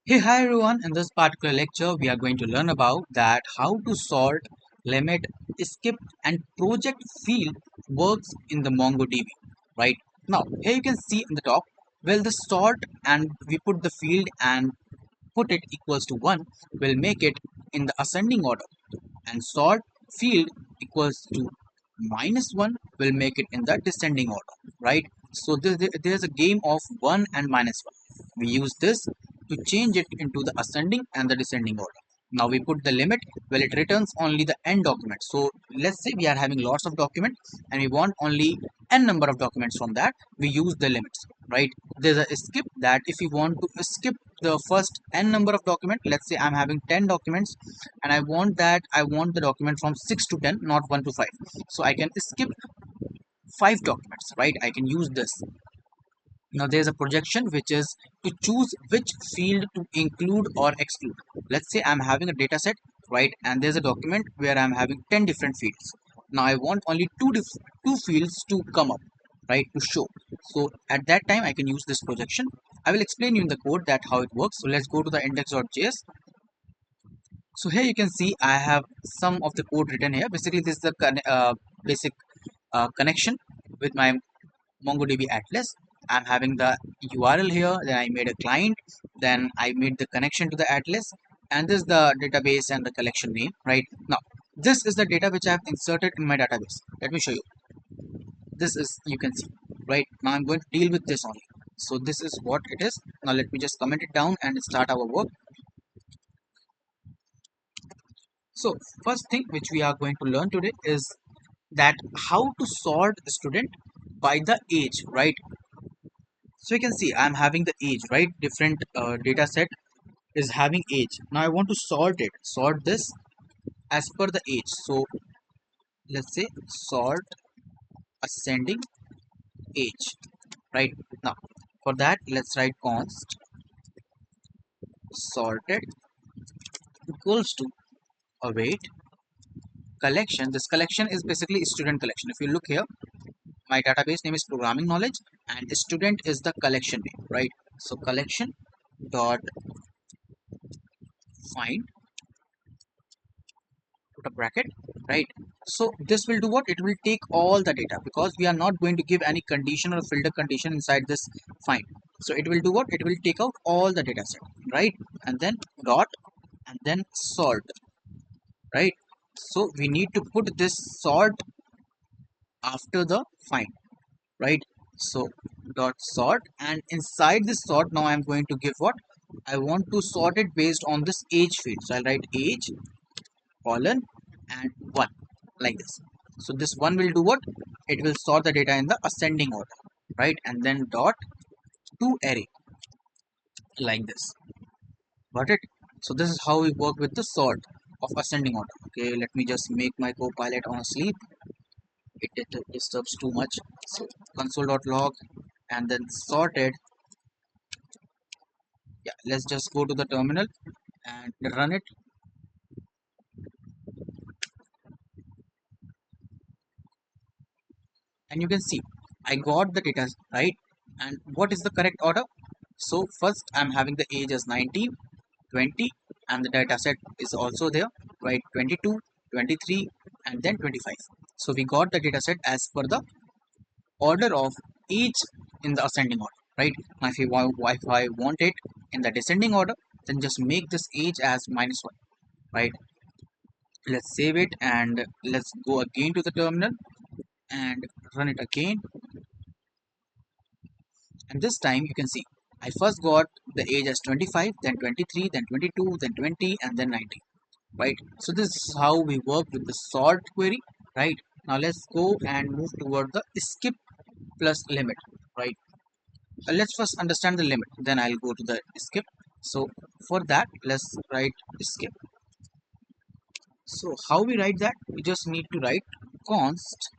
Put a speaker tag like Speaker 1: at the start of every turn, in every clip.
Speaker 1: Hey, hi everyone. In this particular lecture, we are going to learn about that how to sort, limit, skip, and project field works in the MongoDB. Right now, here you can see in the top. Well, the sort and we put the field and put it equals to 1 will make it in the ascending order, and sort field equals to -1 will make it in the descending order, right? So there's a game of 1 and -1. We use this to change it into the ascending and the descending order. Now we put the limit. Well, it returns only the n document. So let's say we are having lots of documents and we want only n number of documents. From that we use the limits, right? There's a skip, that if you want to skip the first n number of document, let's say I'm having 10 documents and I want the document from 6 to 10, not 1 to 5. So I can skip 5 documents, right? I can use this. Now there's a projection, which is to choose which field to include or exclude. Let's say I'm having a data set, right? And there's a document where I'm having 10 different fields. Now I want only two fields to come up, right, to show. So at that time I can use this projection. I will explain you in the code that how it works. So let's go to the index.js. So here you can see I have some of the code written here. Basically this is the basic connection with my MongoDB Atlas. I'm having the URL here, then I made a client, then I made the connection to the Atlas, and this is the database and the collection name, right? Now, this is the data which I have inserted in my database. Let me show you. This is, you can see, right? Now I'm going to deal with this only. So this is what it is. Now let me just comment it down and start our work. So first thing which we are going to learn today is that how to sort a student by the age, right? So you can see I'm having the age, right? Different data set is having age. Now I want to sort this as per the age. So let's say sort ascending age, right? Now for that, let's write const sorted equals to await collection. This collection is basically student collection. If you look here, my database name is programming knowledge and student is the collection name, right? So collection dot find, put a bracket, right? So this will do what? It will take all the data, because we are not going to give any condition or filter condition inside this find. So it will do what? It will take out all the data set, right? And then dot, and then sort, right? So we need to put this sort after the find, right? So dot sort, and inside this sort, now I'm going to give what? I want to sort it based on this age field. So I'll write age colon and 1, like this. So this one will do what? It will sort the data in the ascending order, right? And then dot to array, like this. Got it? So this is how we work with the sort of ascending order. Okay, let me just make my copilot on sleep. It disturbs too much. So console.log and then sorted. Yeah, let's just go to the terminal and run it. And you can see I got the data, right? And what is the correct order? So first I'm having the age as 19, 20, and the data set is also there, right? 22, 23, and then 25. So we got the data set as per the order of age in the ascending order, right? Now if I want it in the descending order, then just make this age as -1, right? Let's save it and let's go again to the terminal and run it again. And this time you can see I first got the age as 25, then 23, then 22, then 20, and then 19, right? So this is how we work with the sort query, right? Now let's go and move toward the skip plus limit, right? Let's first understand the limit, then I'll go to the skip. So for that, let's write skip. So how we write that? We just need to write const,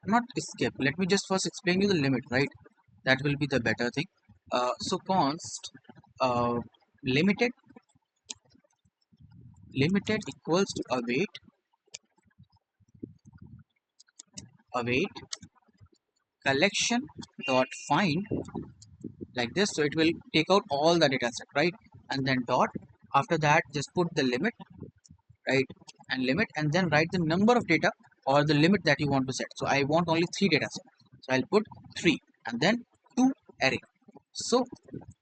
Speaker 1: not skip. Let me just first explain you the limit, right? That will be the better thing. So const uh, limited equals to await collection dot find like this. So it will take out all the data set, right? And then dot. After that, just put the limit, right? And limit, and then write the number of data or the limit that you want to set. So I want only 3 data set. So I'll put 3 and then 2 array. So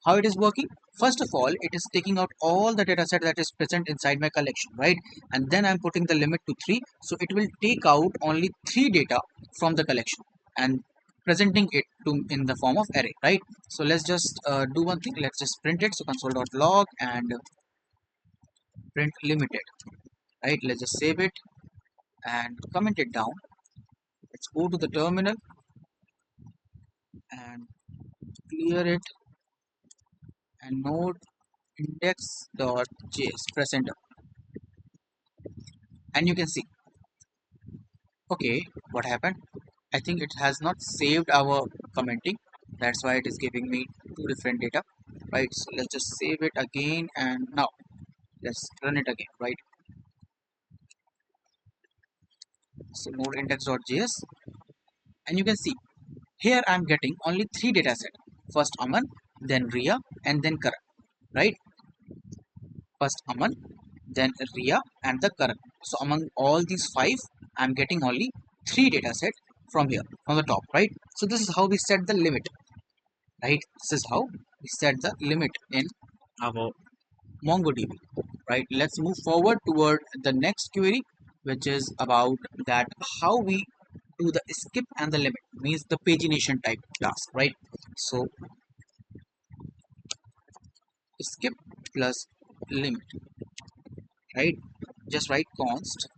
Speaker 1: how it is working? First of all, it is taking out all the data set that is present inside my collection, right? And then I'm putting the limit to 3. So it will take out only 3 data from the collection and presenting it to in the form of array, right? So let's just do one thing. Let's just print it. So console.log and print limited, right? Let's just save it and comment it down. Let's go to the terminal and clear it and node index.js, press enter, and you can see, okay, what happened? I think it has not saved our commenting. That's why it is giving me two different data, right? So let's just save it again, and now let's run it again, right? So node index.js, and you can see here I'm getting only 3 data set. First Aman, then Ria, and then Karan, right? First Aman, then Ria, and the Karan. So among all these 5, I'm getting only 3 data set from here, from the top, right? So this is how we set the limit, right? This is how we set the limit in our MongoDB, right? Let's move forward toward the next query, which is about that how we do the skip and the limit, means the pagination type task, right? So skip plus limit, right? Just write const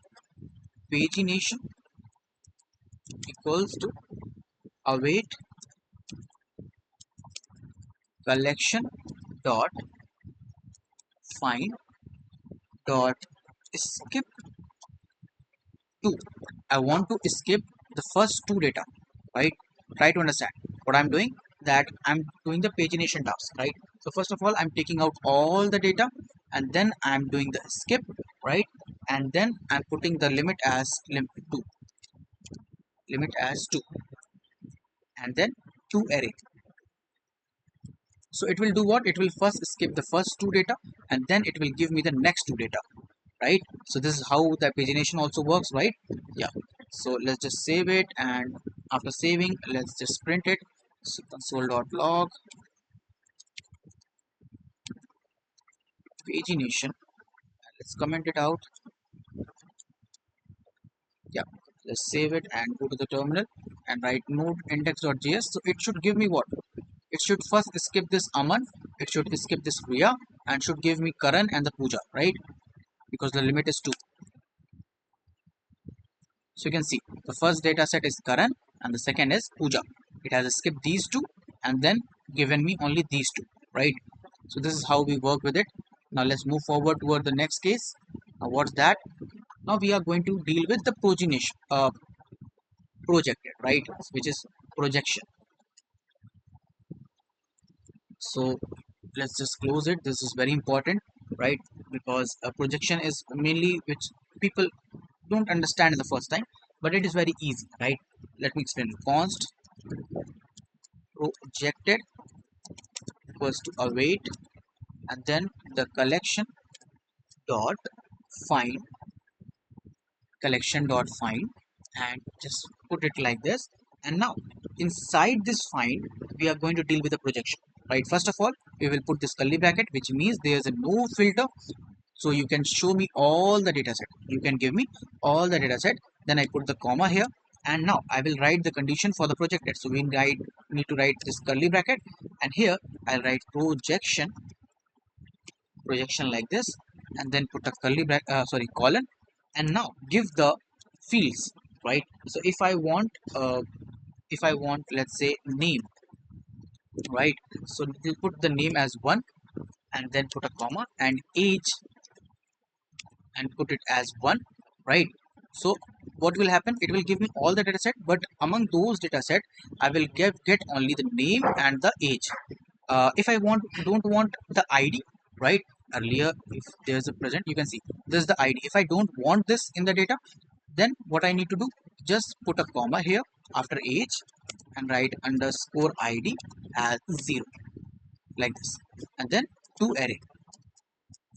Speaker 1: pagination equals to await collection dot find dot skip 2. I want to skip the first 2 data, right? Try to understand what I'm doing, that I'm doing the pagination task, right? So first of all, I'm taking out all the data, and then I'm doing the skip, right? And then I'm putting the limit as limit 2, limit as 2, and then 2 array. So it will do what? It will first skip the first 2 data, and then it will give me the next 2 data, right? So this is how the pagination also works, right? Yeah. So let's just save it, and after saving, let's just print it. So console.log pagination, let's comment it out. Yeah, let's save it and go to the terminal and write node index.js. So it should give me what? It should first skip this Aman, it should skip this Ria, and should give me Karan and the Puja, right? Because the limit is 2. So you can see the first data set is Karan and the second is Puja. It has skipped these 2 and then given me only these 2, right? So this is how we work with it. Now let's move forward toward the next case. Now what's that? Now we are going to deal with the pagination, projected, right? Which is projection. So let's just close it. This is very important, right? Because a projection is mainly which people don't understand in the first time, but it is very easy, right? Let me explain. Const projected equals to await, and then the collection dot find, collection dot find, and just put it like this. And now inside this find, we are going to deal with the projection, right? First of all, we will put this curly bracket, which means there is a no filter. So you can show me all the data set, you can give me all the data set. Then I put the comma here, and now I will write the condition for the projected. So we need to write this curly bracket, and here I'll write projection, projection like this, and then put a curly bracket, colon, and now give the fields, right? So if I want, let's say, name, right? So we'll put the name as 1, and then put a comma, and age, and put it as 1, right? So what will happen? It will give me all the data set, but among those data set, I will get only the name and the age. If I don't want the ID, right? Earlier, if there's a present, you can see this is the ID. If I don't want this in the data, then what I need to do, just put a comma here after age and write underscore ID as 0, like this, and then two array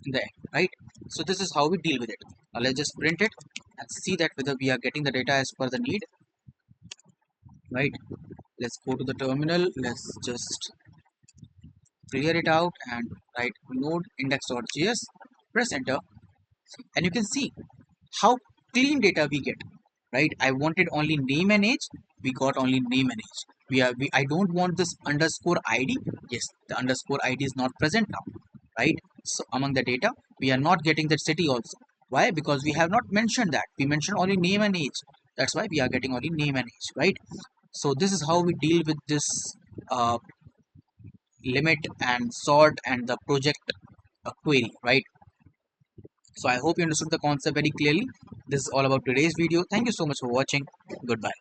Speaker 1: in the end, right? So this is how we deal with it. Now let's just print it and see that whether we are getting the data as per the need, right? Let's go to the terminal. Let's just clear it out and write node index.js, press enter, and you can see how clean data we get, right? I wanted only name and age, we got only name and age. I don't want this underscore id. Yes, the underscore id is not present now, right? So among the data we are not getting that city also. Why? Because we have not mentioned that. We mentioned only name and age. That's why we are getting only name and age, right? So this is how we deal with this uh, limit and sort and the project query, right? So I hope you understood the concept very clearly. This is all about today's video. Thank you so much for watching. Goodbye.